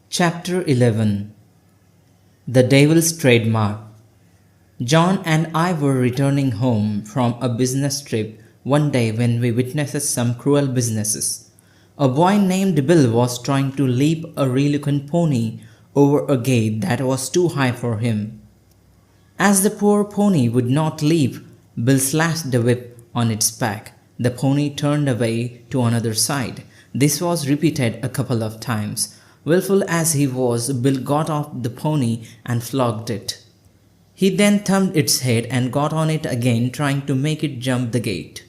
Chapter 11. The Devil's Trademark. John and I were returning home from a business trip one day when we witnessed some cruel businesses. A boy named Bill was trying to leap a reluctant pony over a gate that was too high for him. As the poor pony would not leap, Bill slashed the whip on its back. The pony turned away to another side. This was repeated a couple of times. Willful as he was, Bill got off the pony and flogged it. He then thumped its head and got on it again, trying to make it jump the gate.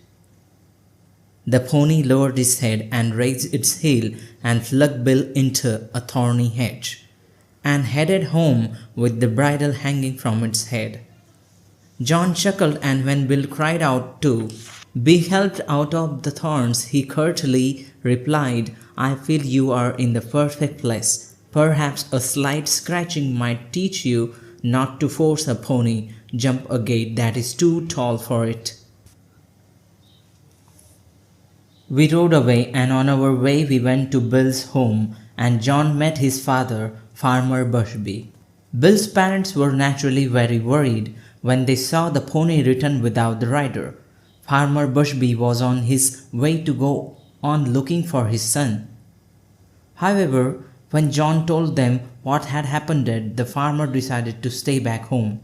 The pony lowered its head and raised its heel and flung Bill into a thorny hedge, and headed home with the bridle hanging from its head. John chuckled, and when Bill cried out to be helped out of the thorns, he curtly replied, "I feel you are in the perfect place. Perhaps a slight scratching might teach you not to force a pony jump a gate that is too tall for it." We rode away, and on our way we went to Bill's home, and John met his father, Farmer Bushby. Bill's parents were naturally very worried when they saw the pony return without the rider. Farmer Bushby was on his way to go on looking for his son. However, when John told them what had happened, the farmer decided to stay back home.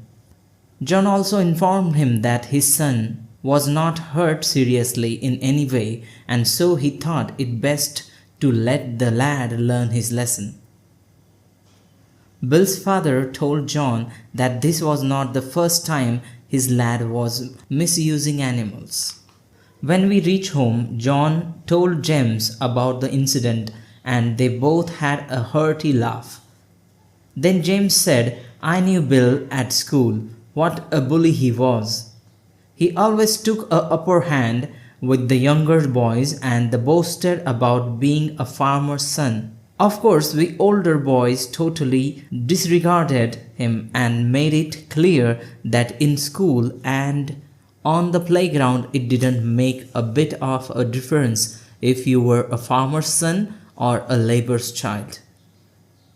John also informed him that his son was not hurt seriously in any way, and so he thought it best to let the lad learn his lesson. Bill's father told John that this was not the first time his lad was misusing animals. When we reached home, John told James about the incident, and they both had a hearty laugh. Then James said, "I knew Bill at school. What a bully he was. He always took a upper hand with the younger boys and boasted about being a farmer's son. Of course, we older boys totally disregarded him and made it clear that in school and on the playground it didn't make a bit of a difference if you were a farmer's son or a laborer's child."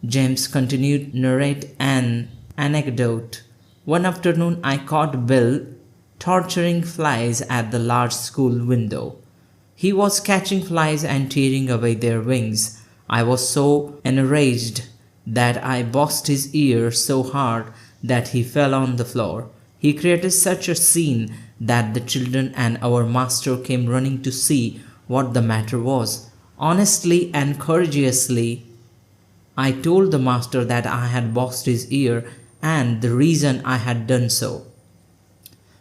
James continued to narrate an anecdote. "One afternoon I caught Bill torturing flies at the large school window. He was catching flies and tearing away their wings. I was so enraged that I boxed his ear so hard that he fell on the floor. He created such a scene that the children and our master came running to see what the matter was. Honestly and courageously, I told the master that I had boxed his ear and the reason I had done so.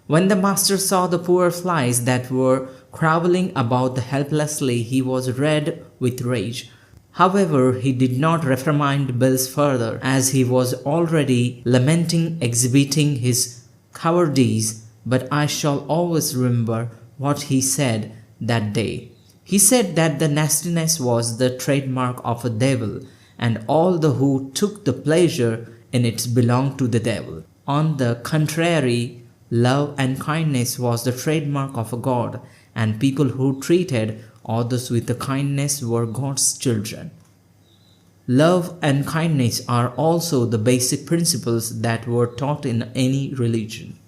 When the master saw the poor flies that were crawling about helplessly, he was red with rage. However, he did not reprimand Bill further, as he was already lamenting exhibiting his cowardice, but I shall always remember what he said that day. He said that the nastiness was the trademark of a devil, and all the who took the pleasure in it belonged to the devil. On the contrary, love and kindness was the trademark of a God, and people who treated others with the kindness were God's children. Love and kindness are also the basic principles that were taught in any religion.